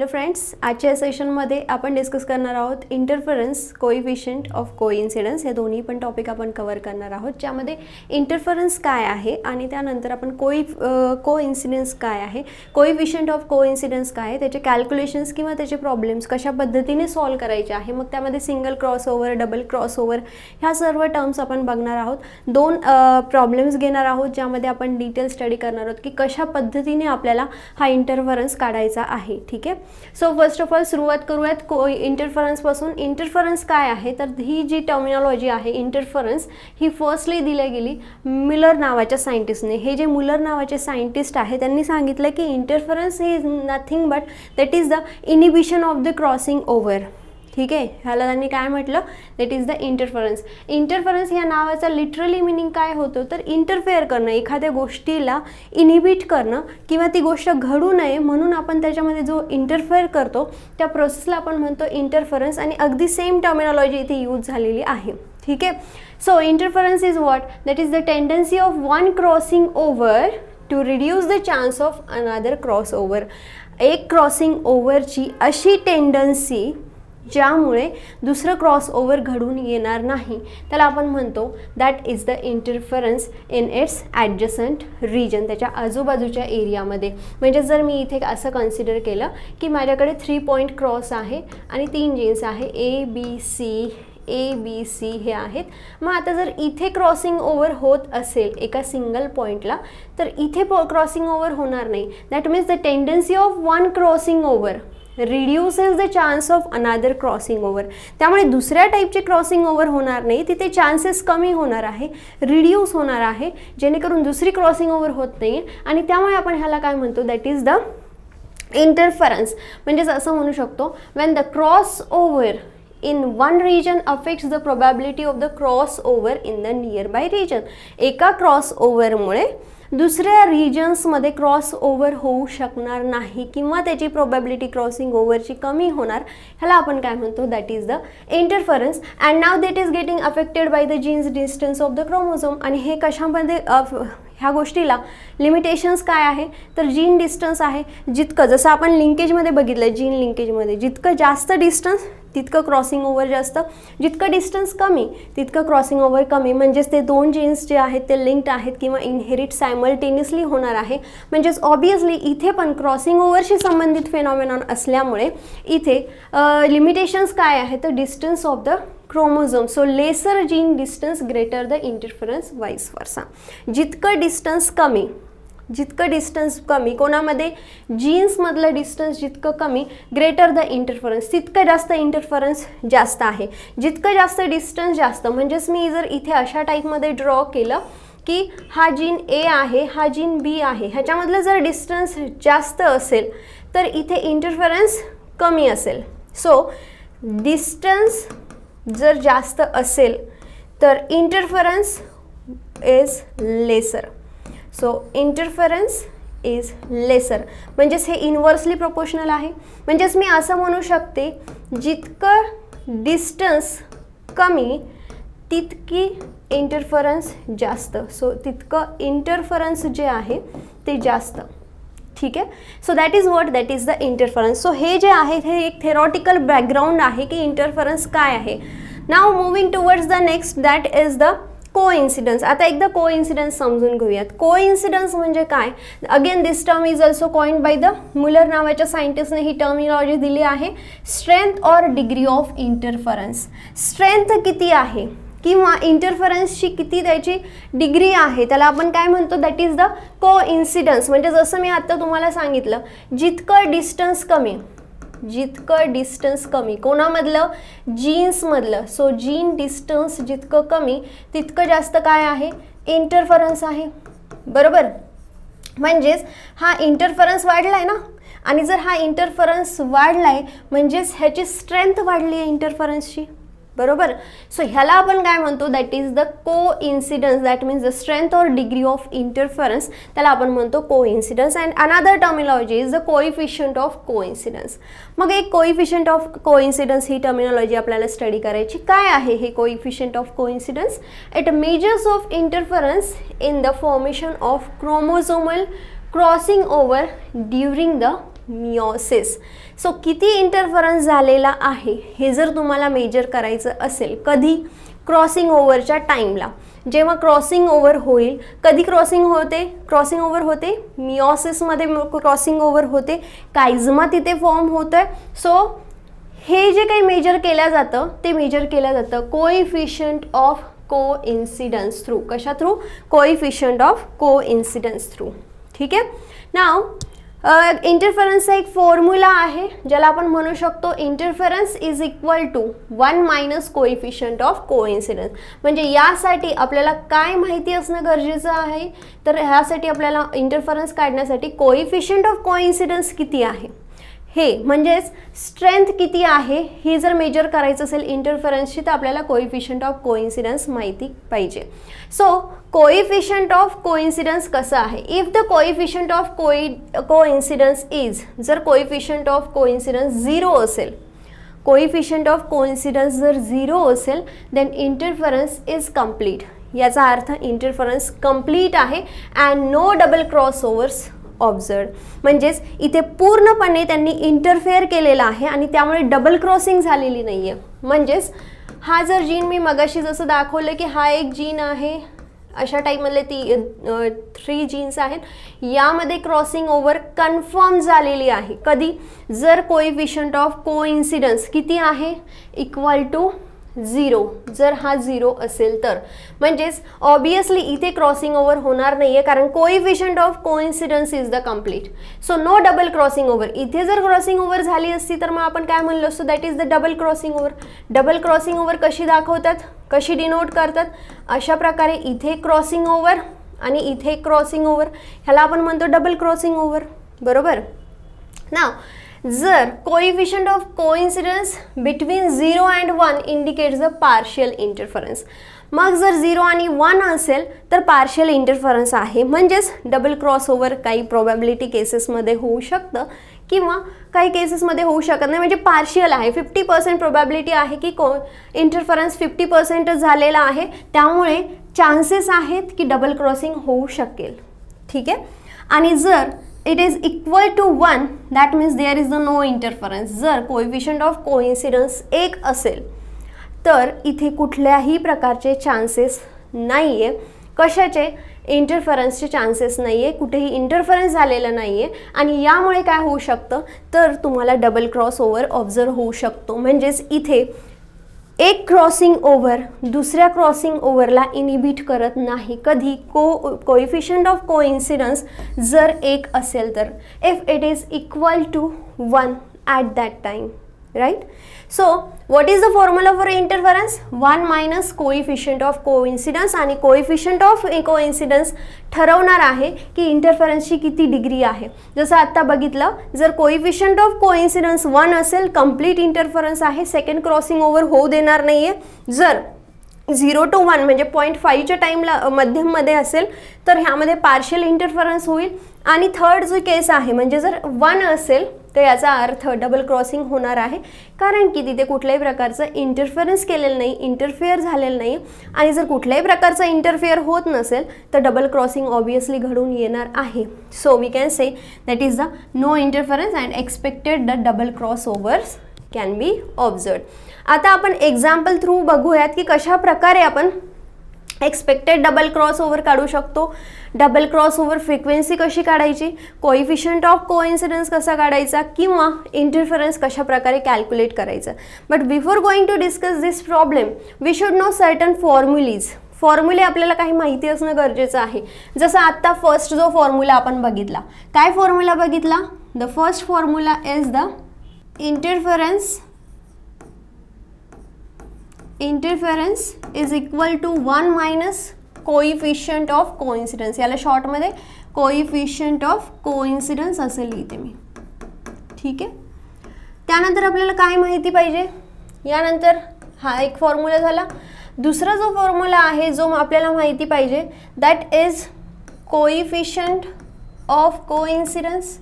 Hello friends, आजच्या सेशनमध्ये आपण डिस्कस करणार आहोत इंटरफरन्स, कोइफिशियंट ऑफ कोइन्सिडन्स. हे दोन्ही पण टॉपिक आपण कव्हर करणार आहोत, ज्यामध्ये इंटरफरन्स काय आहे आणि त्यानंतर आपण कोइन्सिडन्स काय आहे, कोइफिशियंट ऑफ कोइन्सिडन्स काय आहे, त्याचे कॅल्क्युलेशन्स किंवा त्याचे प्रॉब्लेम्स कशा पद्धतीने सॉल्व करायचे आहे, मग त्यामध्ये सिंगल क्रॉसओव्हर, डबल क्रॉसओव्हर ह्या सर्व टर्म्स आपण बघणार आहोत. दोन प्रॉब्लेम्स घेणार आहोत, ज्यामध्ये आपण डिटेल स्टडी करणार आहोत की कशा पद्धतीने आपल्याला हा इंटरफरन्स काढायचा आहे. ठीक आहे, सो फर्स्ट ऑफ ऑल सुरुवात करूयात इंटरफरन्सपासून. इंटरफरन्स काय आहे, तर ही जी टर्मिनॉलॉजी आहे इंटरफरन्स, ही फर्स्टली दिली गेली मिलर नावाच्या सायंटिस्टने. हे जे मुलर नावाचे सायंटिस्ट आहे त्यांनी सांगितलं की interference is nothing but that is the inhibition of the crossing over. ठीक आहे, ह्याला त्यांनी काय म्हटलं, that is the interference. Interference या नावाचा लिटरली मिनिंग काय होतं, तर इंटरफेअर करणं, एखाद्या गोष्टीला इनिबिट करणं किंवा ती गोष्ट घडू नये म्हणून आपण त्याच्यामध्ये जो इंटरफेअर करतो त्या प्रोसेसला आपण म्हणतो इंटरफरन्स. आणि अगदी सेम टर्मिनॉलॉजी इथे यूज झालेली आहे. ठीक आहे, so interference is what, that is the tendency of one crossing over to reduce the chance of another cross over. एक क्रॉसिंग ओव्हरची अशी टेंडन्सी ज्यामुळे दुसरं क्रॉसओव्हर घडून येणार नाही, त्याला आपण म्हणतो that is the interference in its adjacent region, त्याच्या आजूबाजूच्या एरियामध्ये. म्हणजे जर मी इथे असं कन्सिडर केलं की माझ्याकडे 3 पॉईंट क्रॉस आहे आणि 3 जीन्स आहे ए बी सी हे आहेत. मग आता जर इथे क्रॉसिंग ओव्हर होत असेल एका सिंगल पॉईंटला, तर इथे क्रॉसिंग ओव्हर होणार नाही. That means the tendency of one crossing over reduces the chance of another crossing over. त्यामुळे दुसऱ्या टाईपचे क्रॉसिंग ओव्हर होणार नाही, तिथे चान्सेस कमी होणार आहे, रिड्यूस होणार आहे, जेणेकरून दुसरी क्रॉसिंग ओव्हर होत नाही. आणि त्यामुळे आपण ह्याला काय म्हणतो, दॅट इज द इंटरफरन्स. म्हणजेच असं म्हणू शकतो, Wien the cross over in one region affects the probability of the crossover in the nearby region. एका क्रॉसओव्हरमुळे दुसऱ्या रिजन्समध्ये क्रॉसओव्हर होऊ शकणार नाही किंवा त्याची प्रोबॅबिलिटी क्रॉसिंग ओव्हरची कमी होणार, ह्याला आपण काय म्हणतो, that is the interference. And now that is getting affected by the genes distance of the chromosome. आणि हे कशामध्ये ह्या गोष्टीला लिमिटेशन्स काय आहे, तर जीन डिस्टन्स आहे. जितकं जसं आपण लिंकेजमध्ये बघितलं, जीन लिंकेजमध्ये जितकं जास्त डिस्टन्स तितकं क्रॉसिंग ओव्हर जास्त, जितकं डिस्टन्स कमी तितकं क्रॉसिंग ओव्हर कमी. म्हणजेच ते दोन जीन्स जे आहेत ते लिंक्ड आहेत किंवा इनहेरिट सायमल्टेनियसली होणार आहे. म्हणजेच ऑब्वियसली इथे पण क्रॉसिंग ओव्हरशी संबंधित फेनॉमेनॉन असल्यामुळे इथे लिमिटेशन्स काय आहे, तर distance of the chromosome. So lesser gene distance greater the interference vice versa. जितकं डिस्टन्स कमी कोणामध्ये, जीन्समधलं डिस्टन्स जितकं कमी, ग्रेटर द इंटरफरन्स तितकं जास्त इंटरफरन्स जास्त आहे. जितकं जास्त डिस्टन्स जास्त, म्हणजेच मी जर इथे अशा टाईपमध्ये ड्रॉ केलं की हा जीन ए आहे, हा जीन बी आहे, ह्याच्यामधलं जर डिस्टन्स जास्त असेल तर इथे इंटरफरन्स कमी असेल. सो डिस्टन्स जर जास्त असेल तर interference is lesser. So interference is lesser म्हणजेच हे इन्व्हर्सली प्रोपोर्शनल आहे. म्हणजेच मी असं म्हणू शकते, जितकं डिस्टन्स कमी तितकी इंटरफरन्स जास्त. सो तितकं इंटरफरन्स जे आहे ते जास्त. ठीक आहे, so that is what, that is the interference. So हे जे आहे हे एक थेरॉटिकल बॅकग्राऊंड आहे की इंटरफरन्स काय आहे. Now moving towards the next, that is the coincidence. आता एकदा कोइन्सिडन्स समजून घेऊयात. कोइन्सिडन्स म्हणजे काय, again this term is also coined by the Muller नावाच्या सायंटिस्टने ही टर्मिनॉलॉजी दिली आहे. Strength or degree of interference. Strength किती आहे किंवा इंटरफरन्सची किती त्याची डिग्री आहे, त्याला आपण काय म्हणतो, दॅट इज द कोइन्सिडन्स. म्हणजे जसं मी आता तुम्हाला सांगितलं, जितकं डिस्टन्स कमी कोणामधलं, जीन्समधलं. सो जीन डिस्टन्स जितकं कमी तितकं जास्त काय आहे, इंटरफरन्स आहे. बरोबर, म्हणजेच हा इंटरफरन्स वाढला आहे ना, आणि जर हा इंटरफरन्स वाढला आहे म्हणजेच ह्याची स्ट्रेंथ वाढली आहे इंटरफरन्सची. बरोबर, सो ह्याला आपण काय म्हणतो, that is the coincidence. That means the strength or degree of interference, त्याला आपण म्हणतो coincidence. And another terminology is the coefficient of coincidence. मग एक coefficient of coincidence he terminology आपल्याला स्टडी करायची. काय आहे हे coefficient of coincidence? It measures of interference in the formation of chromosomal crossing over during the meiosis. So किती interference झालेला आहे हे जर तुम्हाला मेजर करायचं असेल, कधी? क्रॉसिंग ओव्हरच्या टाईमला, जेव्हा क्रॉसिंग ओव्हर होईल. कधी क्रॉसिंग ओव्हर होते? मिओसिसमध्ये क्रॉसिंग ओव्हर होते, कायझमा तिथे फॉर्म होतं आहे. सो हे जे काही मेजर केलं जातं ते मेजर केलं जातं कोएफिशियंट ऑफ कोइन्सिडन्स थ्रू. कशा through? Coefficient of coincidence through. ठीक आहे. नाव इंटरफरन्सचा एक फॉर्म्युला आहे ज्याला आपण म्हणू शकतो interference is equal to 1 minus coefficient of coincidence. म्हणजे यासाठी आपल्याला काय माहिती असणं गरजेचं आहे, तर ह्यासाठी आपल्याला इंटरफरन्स काढण्यासाठी कोएफिशियंट ऑफ कोइन्सिडन्स किती आहे हे, म्हणजेच स्ट्रेंथ किती आहे हे जर मेजर करायचं असेल इंटरफरन्सची, तर आपल्याला कोएफिशियंट ऑफ कोइन्सिडन्स माहिती पाहिजे. सो कोएफिशियंट ऑफ कोइन्सिडन्स कसं आहे? If the coefficient of coincidence is, जर कोएफिशियंट ऑफ कोइन्सिडन्स 0 असेल, कोएफिशियंट ऑफ कोइन्सिडन्स जर 0 असेल, देन इंटरफरन्स इज कंप्लीट. याचा अर्थ इंटरफरन्स कंप्लीट आहे and no double cross overs observe. म्हणजेच इथे पूर्णपणे त्यांनी इंटरफेअर केलेला आहे आणि त्यामुळे डबल क्रॉसिंग झालेली नाही आहे. म्हणजेच हा जर जीन मी मगाशी जसं दाखवलं की हा एक जीन आहे, अशा टाईपमधले 3 जीन्स आहेत, यामध्ये क्रॉसिंग ओव्हर कन्फर्म झालेली आहे. कधी? जर कोएफिशियंट ऑफ कोइन्सिडन्स किती आहे? Equal to 0. जर हा 0 असेल तर, म्हणजेच ऑब्वियसली इथे क्रॉसिंग ओव्हर होणार नाही आहे, कारण coefficient of coincidence is the complete. So no double crossing over. इथे जर क्रॉसिंग ओव्हर झाली असती तर मग आपण काय म्हणलो असतो? That is the double crossing over. Double crossing over कशी दाखवतात, कशी डिनोट करतात? अशा प्रकारे इथे क्रॉसिंग ओव्हर आणि इथे क्रॉसिंग ओव्हर, ह्याला आपण म्हणतो डबल क्रॉसिंग ओव्हर. बरोबर ना? जर coefficient of coincidence between 0 and 1 indicates the partial interference. मग जर 0 आणि 1 असेल तर पार्शियल इंटरफरन्स आहे, म्हणजेच डबल क्रॉस ओव्हर काही प्रोबॅबिलिटी केसेसमध्ये होऊ शकतं किंवा काही केसेसमध्ये होऊ शकत नाही. म्हणजे पार्शियल आहे, 50% प्रोबॅबिलिटी आहे की इंटरफरन्स 50% झालेला आहे, त्यामुळे चान्सेस आहेत की डबल क्रॉसिंग होऊ शकेल. ठीक आहे. आणि जर it is equal to 1, that means there is no interference. जर कोएफिशियंट ऑफ कोइन्सिडन्स 1 असेल तर इथे कुठल्याही प्रकारचे चान्सेस नाही आहे. कशाचे? इंटरफरन्सचे चान्सेस नाही आहे, कुठेही इंटरफरन्स झालेला नाही आहे. आणि यामुळे काय होऊ शकतं, तर तुम्हाला डबल क्रॉस ओव्हर ऑब्झर्व होऊ शकतो. म्हणजेच इथे एक क्रॉसिंग ओव्हर दुसऱ्या क्रॉसिंग ओव्हरला इनिबिट करत नाही. कधी? कोएफिशियंट ऑफ कोइन्सिडन्स जर 1 असेल तर, if it is equal to 1 at that time. Right. So what is the formula for interference? 1 minus coefficient of coincidence. आणि कोएफिशियंट ऑफ कोइन्सिडन्स ठरवणार आहे की इंटरफरन्सची किती डिग्री आहे. जसं आत्ता बघितलं, जर कोएफिशियंट ऑफ कोइन्सिडन्स 1 असेल, कंप्लीट इंटरफरन्स आहे, सेकंड क्रॉसिंग ओव्हर होऊ देणार नाही आहे. जर 0 to 1 म्हणजे 0.5च्या टाईमला मध्यममध्ये असेल तर ह्यामध्ये पार्शियल इंटरफरन्स होईल. आणि थर्ड जो केस आहे, म्हणजे जर 1 असेल तर याचा अर्थ डबल क्रॉसिंग होणार आहे, कारण की तिथे कुठल्याही प्रकारचं इंटरफरन्स केलेलं नाही, इंटरफेअर झालेलं नाही. आणि जर कुठल्याही प्रकारचं इंटरफेअर होत नसेल तर डबल क्रॉसिंग ऑब्वियसली घडून येणार आहे. So we can say that is the no interference and expected the double cross overs can be observe. आता आपण एक्झाम्पल थ्रू बघूयात की कशा प्रकारे आपण एक्सपेक्टेड डबल क्रॉस ओव्हर काढू शकतो. डबल क्रॉस ओव्हर फ्रिक्वेन्सी कशी काढायची, कोएफिशियंट ऑफ कोइन्सिडन्स कसा काढायचा, किंवा इंटरफरन्स कशा प्रकारे कॅल्क्युलेट करायचं. But before going to discuss this problem we should know certain formulae. फॉर्म्युले आपल्याला काही माहिती असणं गरजेचं आहे. जसं आत्ता फर्स्ट जो फॉर्म्युला आपण बघितला, काय फॉर्म्युला बघितला? The first formula is the interference is equal to 1 minus coefficient of coincidence. याला शॉर्टमध्ये कोइफिशियंट ऑफ कोइन्सिडन्स असे लिहिते मी. ठीक आहे. त्यानंतर आपल्याला काय माहिती पाहिजे, यानंतर हा एक फॉर्म्युला झाला. दुसरा जो फॉर्म्युला आहे जो आपल्याला माहिती पाहिजे, that is coefficient of coincidence.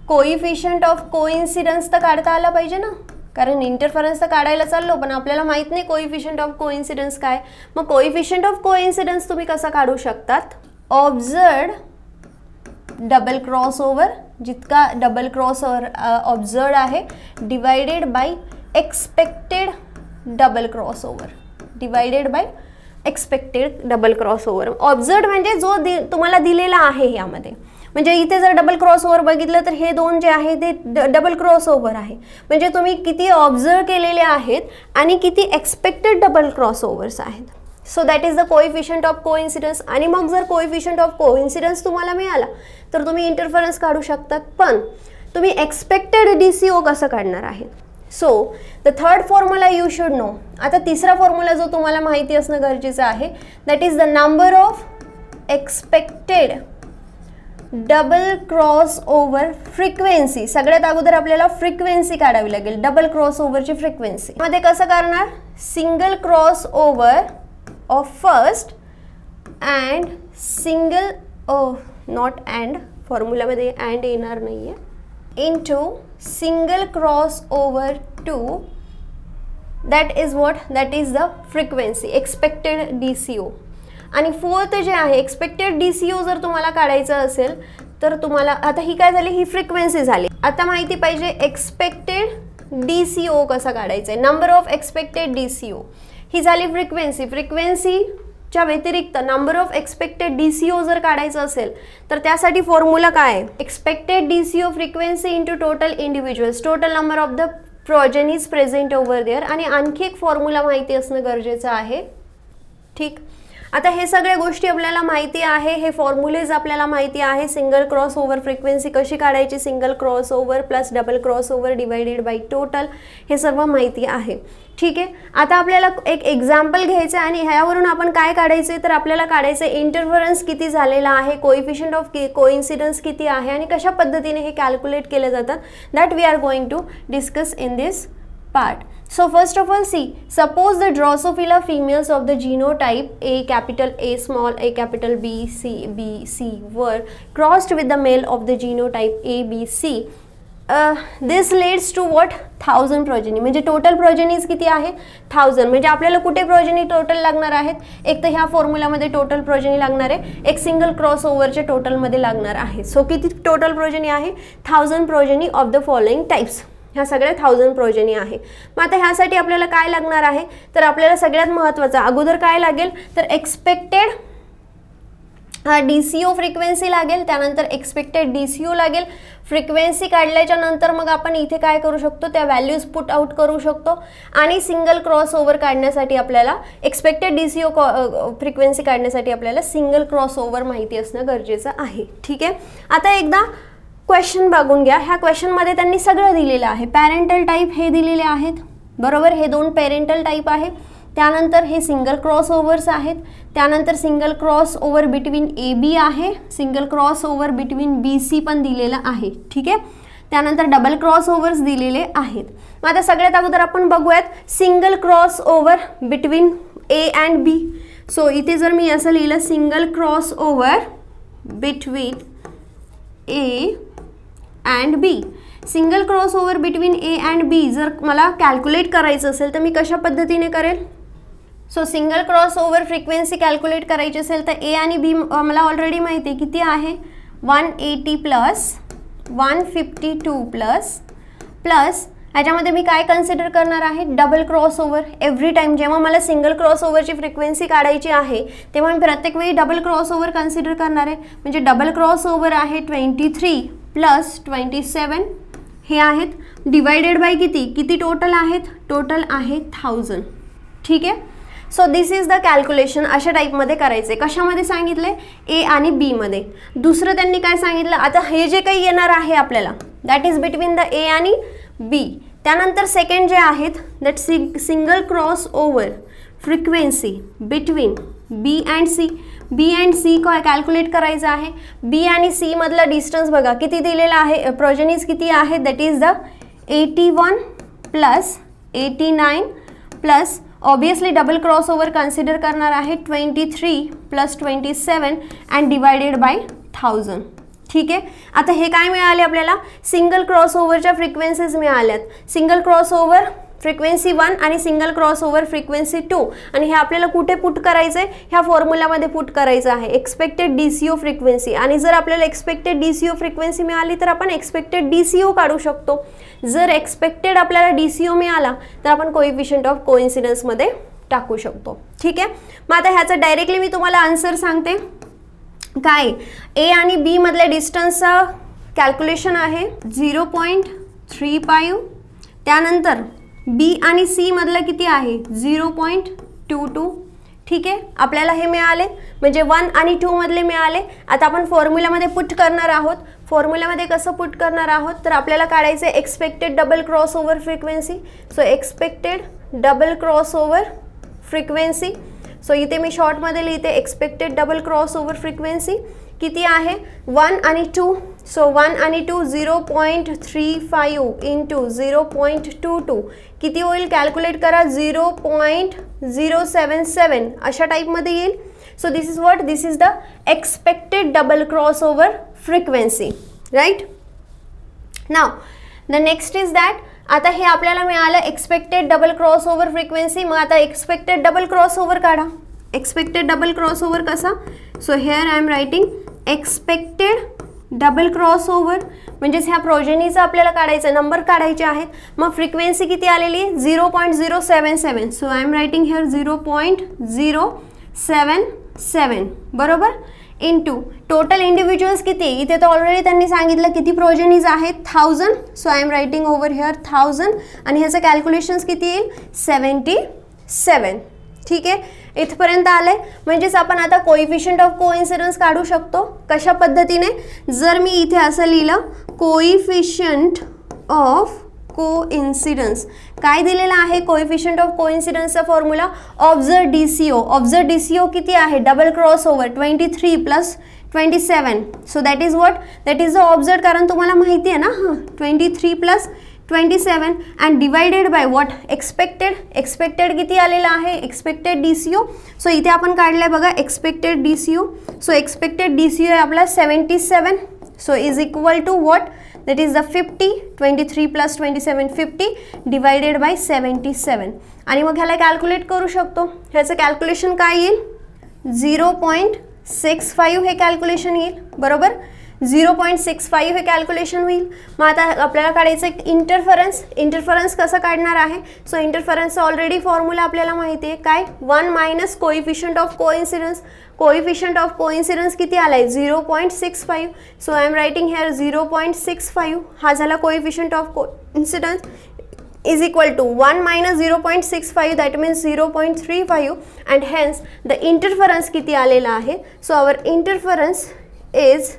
Coefficient of coincidence तर काढता आला पाहिजे ना, कारण इंटरफरन्स तर काढायला चाललो पण आपल्याला माहीत नाही कोइफिशियंट ऑफ कोइन्सिडन्स काय. मग कोइफिशियंट ऑफ कोइन्सिडन्स तुम्ही कसा काढू शकतात? ऑब्झर्व डबल क्रॉसओव्हर, जितका डबल क्रॉसओव्हर ऑब्झर्वड आहे divided by expected double crossover, divided by expected double crossover. Observed म्हणजे जो तुम्हाला दिलेला आहे यामध्ये. म्हणजे इथे जर डबल क्रॉसओव्हर बघितलं तर हे दोन जे आहे ते डबल क्रॉसओव्हर आहे. म्हणजे तुम्ही किती ऑब्झर्व केलेले आहेत आणि किती एक्सपेक्टेड डबल क्रॉसओव्हर्स आहेत. So that is the coefficient of coincidence. आणि मग जर कोएफिशियंट ऑफ कोइन्सिडन्स तुम्हाला मिळाला तर तुम्ही इंटरफरन्स काढू शकतात. पण तुम्ही एक्सपेक्टेड DCO कसं काढणार आहे? So the third formula you should know. आता तिसरा फॉर्म्युला जो तुम्हाला माहिती असणं गरजेचं आहे that is the number of expected double crossover frequency. सगळ्यात अगोदर आपल्याला फ्रिक्वेन्सी काढावी लागेल, डबल क्रॉसओव्हरची फ्रिक्वेन्सी. मध्ये कसं करणार? Single crossover of first and single not and, फॉर्म्युलामध्ये अँड येणार नाही आहे, into single crossover to, that is what, that is the frequency expected DCO. आणि फोर्थ जे आहे एक्सपेक्टेड DCO जर तुम्हाला काढायचं असेल तर तुम्हाला आता ही काय झाली, ही फ्रिक्वेन्सी झाली. आता माहिती पाहिजे एक्सपेक्टेड DCO कसा काढायचा आहे, नंबर ऑफ एक्सपेक्टेड DCO. ही झाली फ्रिक्वेन्सी. फ्रिक्वेन्सीच्या व्यतिरिक्त नंबर ऑफ एक्सपेक्टेड DCO जर काढायचं असेल तर त्यासाठी फॉर्म्युला काय आहे? Expected DCO frequency into total individuals, total number of the progenies present over there. आणि आणखी एक फॉर्म्युला माहिती असणं गरजेचं आहे. ठीक, आता हे सगळ्या गोष्टी आपल्याला माहिती आहे, हे फॉर्म्युलेज आपल्याला माहिती आहे. सिंगल क्रॉसओव्हर फ्रिक्वेन्सी कशी काढायची, single crossover plus double crossover divided by total, हे सर्व माहिती आहे. ठीक आहे, आता आपल्याला एक एक्झाम्पल घ्यायचं आहे आणि ह्यावरून आपण काय काढायचं आहे तर आपल्याला काढायचं आहे इंटरफरन्स किती झालेला आहे, कोएफिशियंट ऑफ कोइन्सिडन्स किती आहे आणि कशा पद्धतीने हे कॅल्क्युलेट केले जातात. That we are going to discuss in this part. So first of all, see, suppose the Drosophila females of the genotype A capital A small a capital B C were crossed with the male of the genotype A B C. This leads to what? 1000 progeny. म्हणजे total progenies किती आहे? 1000. म्हणजे आपल्याला कुठे progeny total लागणार आहेत? एक तर ह्या फॉर्म्युलामध्ये टोटल प्रोजेनी लागणार आहे, एक सिंगल क्रॉसओव्हरच्या टोटलमध्ये लागणार आहे. सो किती टोटल प्रोजेनी आहे? 1000 progeny of the following types. ह्या सगळ्या 1000 प्रोजेनी आहे. मग आता ह्यासाठी आपल्याला काय लागणार आहे तर आपल्याला सगळ्यात महत्त्वाचं अगोदर काय लागेल तर एक्सपेक्टेड DCO फ्रिक्वेन्सी लागेल, त्यानंतर एक्सपेक्टेड DCO लागेल. फ्रिक्वेन्सी काढल्याच्या नंतर मग आपण इथे काय करू शकतो, त्या व्हॅल्यूज पुट आउट करू शकतो. आणि सिंगल क्रॉसओव्हर काढण्यासाठी आपल्याला एक्सपेक्टेड DCO फ्रिक्वेन्सी काढण्यासाठी आपल्याला सिंगल क्रॉसओव्हर माहिती असणं गरजेचं आहे. ठीक आहे, आता एकदा क्वेश्चन बघून घ्या. ह्या क्वेश्चनमध्ये त्यांनी सगळं दिलेलं आहे. पॅरेंटल टाईप हे दिलेले आहेत, बरोबर, हे दोन पॅरेंटल टाईप आहे. त्यानंतर हे सिंगल क्रॉसओव्हर्स आहेत. त्यानंतर सिंगल क्रॉसओव्हर बिटवीन AB आहे, सिंगल क्रॉसओव्हर बिटवीन BC पण दिलेलं आहे. ठीक आहे, त्यानंतर डबल क्रॉसओव्हर्स दिलेले आहेत. मग आता सगळ्यात अगोदर आपण बघूयात single crossover between A and B. So इथे जर मी असं लिहिलं single crossover between A and B, single crossover between A and B जर मला कॅल्क्युलेट करायचं असेल तर मी कशा पद्धतीने करेल? So single crossover frequency calculate करायची असेल तर A आणि B मला ऑलरेडी माहिती आहे किती आहे, 180 प्लस 152 प्लस ह्याच्यामध्ये मी काय कन्सिडर करणार आहे, डबल क्रॉसओव्हर. एव्हरी टाईम जेव्हा मला सिंगल क्रॉसओव्हरची फ्रिक्वेन्सी काढायची आहे तेव्हा मी प्रत्येक वेळी डबल क्रॉसओव्हर कन्सिडर करणार आहे. म्हणजे डबल क्रॉसओव्हर आहे 23 प्लस 27 हे आहेत, डिवायडेड बाय किती टोटल आहेत, टोटल आहे 1000. ठीक आहे, so this is the calculation. अशा टाईपमध्ये करायचं आहे. कशामध्ये सांगितले? A आणि B मध्ये. दुसरं त्यांनी काय सांगितलं, आता हे जे काही येणार आहे आपल्याला that is between the A आणि B. त्यानंतर सेकंड जे आहेत that single crossover frequency between B and C. B and C काय कॅल्क्युलेट करायचं आहे. B आणि C मधला डिस्टन्स बघा किती दिलेला आहे, प्रोजेनीज किती आहे, that is the 81 plus 89 plus obviously double crossover consider करणार आहे 23 प्लस 27 अँड डिवायडेड बाय 1000. ठीक आहे, आता हे काय मिळाले आपल्याला, सिंगल क्रॉसओव्हरच्या फ्रिक्वेन्सीज मिळाल्यात. सिंगल क्रॉसओव्हर फ्रिक्वेन्सी 1 आणि सिंगल क्रॉसओव्हर फ्रिक्वेन्सी 2, आणि हे आपल्याला कुठे पुट करायचं आहे, ह्या फॉर्म्युलामध्ये पुट करायचं आहे, एक्सपेक्टेड DCO फ्रिक्वेन्सी. आणि जर आपल्याला एक्सपेक्टेड DCO फ्रिक्वेन्सी मिळाली तर आपण एक्सपेक्टेड DCO काढू शकतो. जर एक्सपेक्टेड आपल्याला DCO मिळाला तर आपण कोइफिशियंट ऑफ कोइन्सिडन्समध्ये टाकू शकतो. ठीक आहे, मग आता ह्याचं डायरेक्टली मी तुम्हाला आन्सर सांगते. काय ए आणि बी मधल्या डिस्टन्सचा कॅल्क्युलेशन आहे 0.35. त्यानंतर बी आणि सी मधलं किती आहे 0.22. ठीक आहे, आपल्याला हे मिळाले, म्हणजे 1 आणि 2 मधले मिळाले. आता आपण फॉर्म्युलामध्ये पुट करणार आहोत. फॉर्म्युलामध्ये कसं पुट करणार आहोत तर आपल्याला काढायचं आहे expected double crossover frequency. So expected double crossover frequency. So इथे मी शॉर्टमध्ये लिहिते एक्सपेक्टेड डबल क्रॉसओव्हर फ्रिक्वेन्सी किती आहे 1 आणि 2. सो 1 आणि 2 0.35 इंटू 0.22 किती होईल कॅल्क्युलेट करा 0.077 अशा टाईपमध्ये येईल. So this is what, this is the expected double crossover frequency, right. Now the next is that, आता हे आपल्याला मिळालं एक्सपेक्टेड डबल क्रॉसओव्हर फ्रिक्वेन्सी. मग आता एक्सपेक्टेड डबल क्रॉसओव्हर काढा. एक्सपेक्टेड डबल क्रॉसओव्हर कसा, so hair I am writing expected double crossover, म्हणजेच ह्या प्रोजेनीचा आपल्याला काढायचं नंबर काढायचे आहेत. मग फ्रिक्वेन्सी किती आलेली आहे 0.077. So I am writing hair 0.077 बरोबर, इंटू टोटल इंडिव्हिज्युअल्स किती, इथे तर ऑलरेडी त्यांनी सांगितलं किती प्रोजेनीज आहेत 1000. So I am writing over here 1000 आणि ह्याचं कॅल्क्युलेशन्स किती येईल 77. ठीक आहे, इथपर्यंत आलंय. म्हणजेच आपण आता कोइफिशियंट ऑफ कोइन्सिडन्स काढू शकतो. कशा पद्धतीने, जर मी इथे असं लिहिलं कोइफिशियंट ऑफ कोइन्सिडन्स, काय दिलेलं आहे कोइफिशियंट ऑफ कोइन्सिडन्सचा formula observe DCO. Observe DCO किती आहे double crossover 23 + 27. So that is what, that is the observe, कारण तुम्हाला माहिती आहे ना 23 + 27 and divided by what expected. Expected किती आलेलं आहे एक्सपेक्टेड DCO. सो इथे आपण काढलं बघा expected DCO. So expected DCO आहे आपला 77. So is equal to what, that is the 50. 23 + 27 50 divided by 77. आणि मग ह्याला कॅल्क्युलेट करू शकतो. ह्याचं कॅल्क्युलेशन काय येईल 0.65 हे कॅल्क्युलेशन येईल बरोबर. 0.65 हे कॅल्क्युलेशन होईल. मग आता आपल्याला काढायचं इंटरफरन्स. इंटरफरन्स कसं काढणार आहे, सो इंटरफरन्सचा ऑलरेडी फॉर्म्युला आपल्याला माहिती आहे काय 1 minus coefficient of coincidence. Coefficient of coincidence किती आलाय 0.65. So I am writing hair 0.65 हा झाला coefficient of coincidence is equal to 1 minus 0.65 that means 0.35 and hence the interference किती आलेला आहे. So our interference is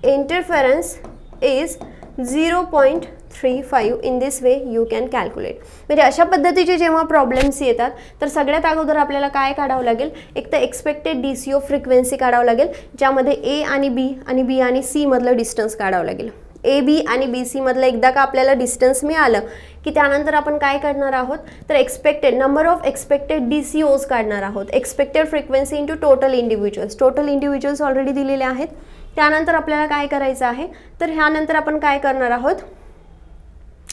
0.35. in this way you can calculate. म्हणजे अशा पद्धतीचे जेव्हा प्रॉब्लेम्स येतात तर सगळ्यात अगोदर आपल्याला काय काढावं लागेल, एक तर एक्सपेक्टेड DCO फ्रिक्वेन्सी काढावं लागेल, ज्यामध्ये A आणि B आणि B आणि C मधलं डिस्टन्स काढावं लागेल. AB आणि BC मधलं एकदा का आपल्याला डिस्टन्स मिळालं की त्यानंतर आपण काय करणार आहोत तर एक्सपेक्टेड नंबर ऑफ एक्सपेक्टेड DCOज काढणार आहोत. Expected frequency into total individuals. Total individuals already दिलेले आहेत. त्यानंतर आपल्याला काय करायचं आहे तर ह्यानंतर आपण काय करणार आहोत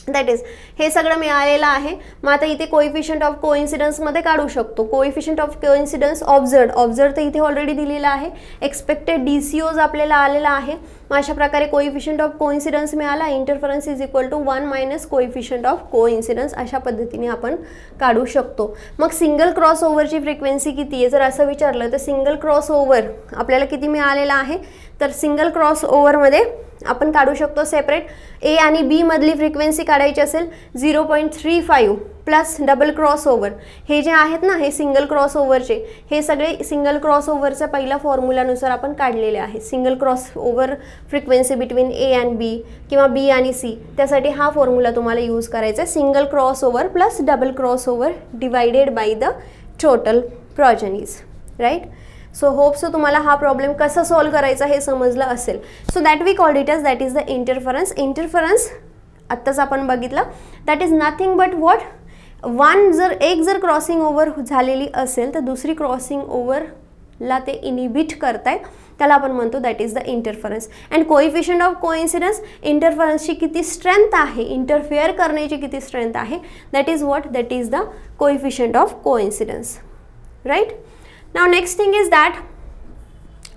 दॅट इज हे सगळं मिळालेलं आहे. मग आता इथे कोइफिशियंट ऑफ कोइन्सिडन्समध्ये काढू शकतो. कोइफिशियंट ऑफ कोइन्सिडन्स ऑब्झर्व तर इथे ऑलरेडी दिलेलं आहे. एक्सपेक्टेड DCOज आपल्याला आलेला आहे. मग अशा प्रकारे कोइफिशियंट ऑफ कोइन्सिडन्स मिळाला. Interference is equal to 1 minus coefficient of coincidence. अशा पद्धतीने आपण काढू शकतो. मग सिंगल क्रॉस ओव्हरची फ्रिक्वेन्सी किती आहे जर असं विचारलं तर सिंगल क्रॉस ओव्हर आपल्याला किती मिळालेला आहे तर सिंगल क्रॉस ओव्हरमध्ये आपण काढू शकतो सेपरेट. A आणि B मधली फ्रिक्वेन्सी काढायची असेल 0.35 प्लस डबल क्रॉस ओव्हर. हे जे आहेत ना हे सिंगल क्रॉस ओव्हरचे हे सगळे सिंगल क्रॉस ओव्हरचा पहिला फॉर्म्युलानुसार आपण काढलेले आहे. Single cross over frequency between A आणि B किंवा B आणि C त्यासाठी हा फॉर्म्युला तुम्हाला यूज करायचा आहे. Single cross over plus double cross over divided by the total progenies, right. So hope so तुम्हाला हा प्रॉब्लेम कसा सॉल्व करायचा हे समजलं असेल. So that we called it as that is the interference. Interference आत्ताच आपण बघितलं that is nothing but what एक जर क्रॉसिंग ओव्हर झालेली असेल तर दुसरी क्रॉसिंग ओव्हरला ते इनिबिट करतायत. त्याला आपण म्हणतो that is the interference. And coefficient of coincidence, इंटरफरन्सची किती स्ट्रेंथ आहे, इंटरफेअर करण्याची किती स्ट्रेंथ आहे, that is what, that is the coefficient of coincidence. Right. Now next thing is that,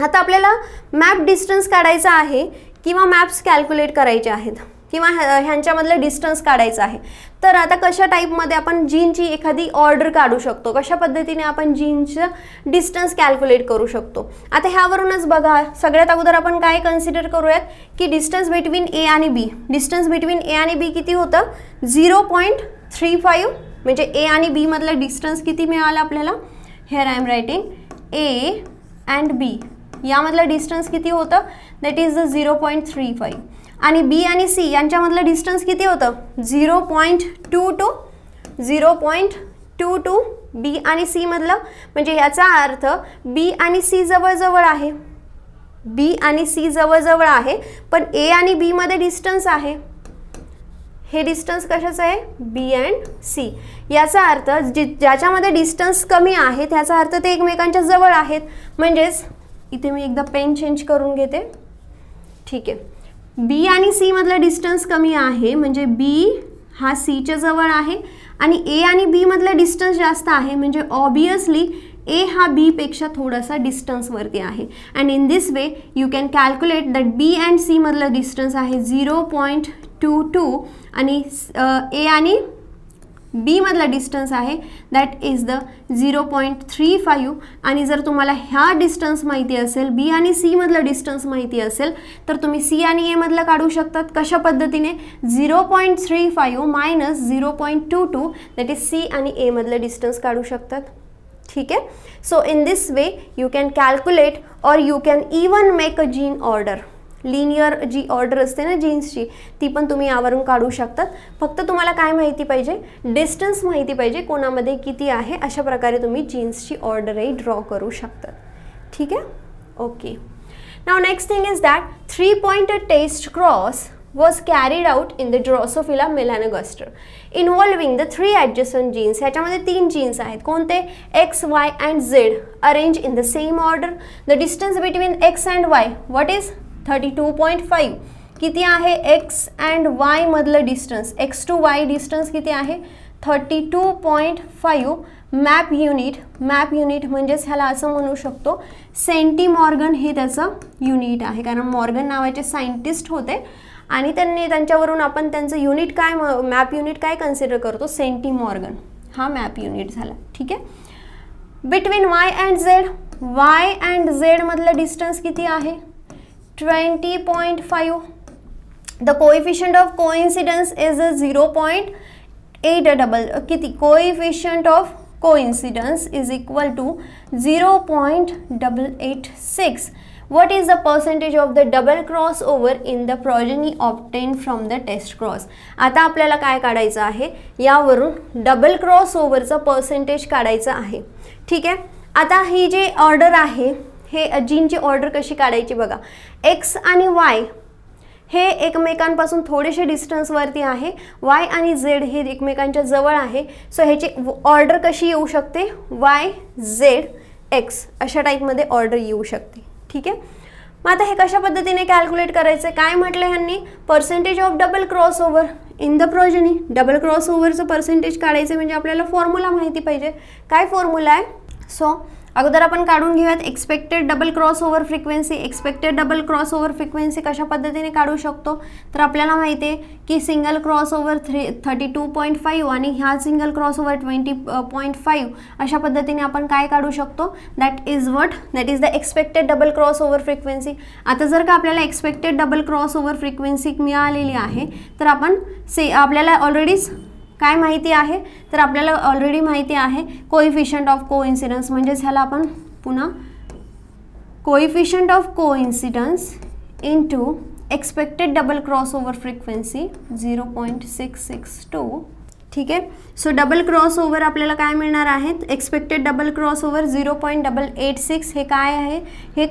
आता आपल्याला मॅप डिस्टन्स काढायचा आहे किंवा मॅप्स कॅल्क्युलेट करायचे आहेत किंवा ह्यांच्यामधलं डिस्टन्स काढायचं आहे. तर आता कशा टाईपमध्ये आपण जीनची एखादी ऑर्डर काढू शकतो, कशा पद्धतीने आपण जीनचं डिस्टन्स कॅल्क्युलेट करू शकतो. आता ह्यावरूनच बघा, सगळ्यात अगोदर आपण काय कन्सिडर करूयात की डिस्टन्स बिटवीन ए आणि बी. डिस्टन्स बिटवीन ए आणि बी किती होतं, 0.35. म्हणजे ए आणि बी मधलं डिस्टन्स किती मिळालं आपल्याला, here I am writing A and B, यामधलं डिस्टन्स किती होतं, दॅट इज द 0.35. आणि बी आणि सी यांच्यामधलं डिस्टन्स किती होतं, 0.22. 0.22 बी आणि सी मधलं. म्हणजे याचा अर्थ बी आणि सी जवळजवळ आहे, बी आणि सी जवळजवळ आहे, पण ए आणि बी मध्ये डिस्टन्स आहे. हे डिस्टन्स कशाचं आहे, बी अँड सी. याचा अर्थ ज्याच्यामध्ये डिस्टन्स कमी आहे त्याचा अर्थ ते एकमेकांच्या जवळ आहेत. म्हणजेच इथे मी एकदा पेन चेंज करून घेते. ठीक आहे, बी आणि सी मधलं डिस्टन्स कमी आहे म्हणजे बी हा सीच्या जवळ आहे आणि ए आणि बी मधलं डिस्टन्स जास्त आहे म्हणजे ऑब्वियसली ए हा बी पेक्षा थोडासा डिस्टन्सवरती आहे. And in this way you can calculate that B and C मधलं डिस्टन्स आहे 0.22 आणि ए आणि बी मधला डिस्टन्स आहे दॅट इज द 0.35. आणि जर तुम्हाला ह्या डिस्टन्स माहिती असेल, बी आणि सी मधलं डिस्टन्स माहिती असेल, तर तुम्ही सी आणि ए मधलं काढू शकतात. कशा पद्धतीने, 0.35 मायनस 0.22 दॅट इज सी आणि ए मधलं डिस्टन्स काढू शकतात. ठीक आहे. So in this way you can calculate और you can even make a gene order. Linear gene order असते ना जीन्सची, ती पण तुम्ही यावरून काढू शकतात. फक्त तुम्हाला काय माहिती पाहिजे, डिस्टन्स माहिती पाहिजे कोणामध्ये किती आहे. अशा प्रकारे तुम्ही जीन्सची ऑर्डरही ड्रॉ करू शकतात. ठीक आहे. Okay. Now next thing is that 3-pointed test cross was carried out in the Drosophila melanogaster involving the 3 adjacent genes. ह्याच्यामध्ये 3 जीन्स आहेत. कोणते, X, Y and Z arranged in the same order. The distance between X and Y what is 32.5. किती आहे X and Y मधलं distance, X to Y distance किती आहे 32.5. Map unit म्हणजेच ह्याला असं म्हणू शकतो सेंटीमॉर्गन, हे त्याचं युनिट आहे. कारण मॉर्गन नावाचे सायंटिस्ट होते आणि त्यांच्यावरून आपण त्यांचं युनिट काय, मॅप युनिट काय कन्सिडर करतो, सेंटीमॉर्गन हा मॅप युनिट झाला. ठीक आहे. Between Y and Z, Y and Z मधलं डिस्टन्स किती आहे 20.5. The coefficient of coincidence is 0.8 किती, coefficient of coincidence is equal to 0.886. What is the percentage of the double crossover in the progeny obtained from the test cross? आता आपल्याला काय काढायचं आहे, यावरून डबल क्रॉसओव्हरचं पर्सेंटेज काढायचं आहे. ठीक आहे. आता ही जी ऑर्डर आहे, हे जीनची ऑर्डर कशी काढायची बघा. एक्स आणि वाय हे एकमेकांपासून थोडेसे डिस्टन्सवरती आहे, वाय आणि झेड हे एकमेकांच्या जवळ आहे. सो ह्याची ऑर्डर कशी येऊ शकते, वाय झेड एक्स अशा टाईपमध्ये ऑर्डर येऊ शकते. ठीक आहे. मग आता हे कशा पद्धतीने कॅल्क्युलेट करायचं, काय म्हटलं ह्यांनी, percentage of double crossover in the progeny. Double क्रॉसओव्हरचं पर्सेंटेज काढायचं म्हणजे आपल्याला फॉर्म्युला माहिती पाहिजे. काय फॉर्म्युला आहे, सो अगोदर आपण काढून घेऊयात expected double crossover frequency. Expected double crossover frequency कशा पद्धतीने काढू शकतो, तर आपल्याला माहिती आहे की सिंगल क्रॉसओव्हर 32.5 आणि ह्या सिंगल क्रॉसओव्हर 20.5 अशा पद्धतीने आपण काय काढू शकतो, that is the expected double crossover frequency. आता जर का आपल्याला एक्सपेक्टेड डबल क्रॉसओव्हर फ्रिक्वेन्सी मिळालेली आहे तर आपण आपल्याला ऑलरेडीच काय माहिती आहे, तर आपल्याला ऑलरेडी माहिती आहे कोएफिशिएंट ऑफ कोइन्सिडन्स. म्हणजेच ह्याला आपण पुन्हा coefficient of coincidence into expected double crossover frequency 0.662 ठीक आहे. सो डबल क्रॉसओव्हर आपल्याला काय मिळणार आहेत, एक्सपेक्टेड डबल क्रॉसओव्हर 0.886 हे काय आहे, हे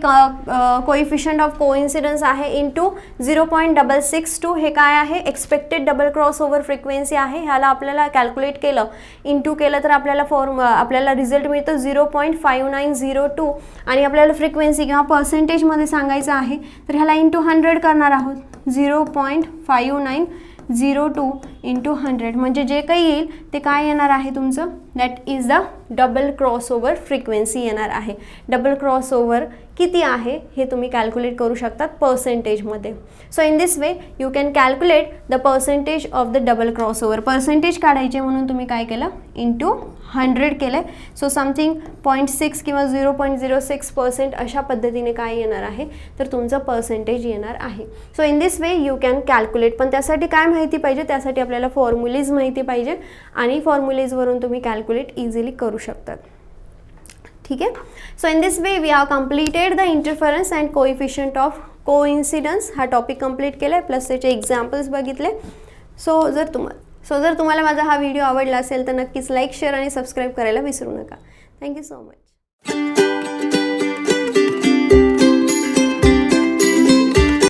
कोइफिशियंट ऑफ कोइन्सिडन्स आहे इंटू 0.662 हे काय आहे, एक्सपेक्टेड डबल क्रॉसओव्हर फ्रिक्वेन्सी आहे. ह्याला आपल्याला कॅल्क्युलेट केलं इंटू केलं तर आपल्याला रिझल्ट मिळतो 0.5902 आणि आपल्याला फ्रिक्वेन्सी किंवा पर्सेंटेजमध्ये सांगायचं आहे तर ह्याला इंटू 100 करणार आहोत. 0.5902 इंटू 100 म्हणजे जे काही येईल ते काय येणार आहे तुमचं, that is the double crossover frequency येणार आहे. डबल क्रॉसओव्हर किती आहे हे तुम्ही कॅल्क्युलेट करू शकतात पर्सेंटेजमध्ये. So in this way you can calculate the percentage of the double crossover. Percentage काढायचे म्हणून तुम्ही काय केलं, इंटू 100 केलं. सो समथिंग 0.6 किंवा 0.06% अशा पद्धतीने काय येणार आहे तर तुमचं पर्सेंटेज येणार आहे. So in this way you can calculate. पण त्यासाठी काय माहिती पाहिजे, त्यासाठी आपल्याला फॉर्म्युलीज माहिती पाहिजे आणि फॉर्म्युलीजवरून तुम्ही कॅल्क्युलेट इझिली करू शकतात. ठीक आहे. So in this way we have completed the interference and coefficient of coincidence हा टॉपिक कंप्लीट केला आहे, प्लस त्याचे एक्झाम्पल्स बघितले. सो जर तुम्हाला माझा हा व्हिडिओ आवडला असेल तर नक्कीच लाईक, शेअर आणि सबस्क्राईब करायला विसरू नका. Thank you so much.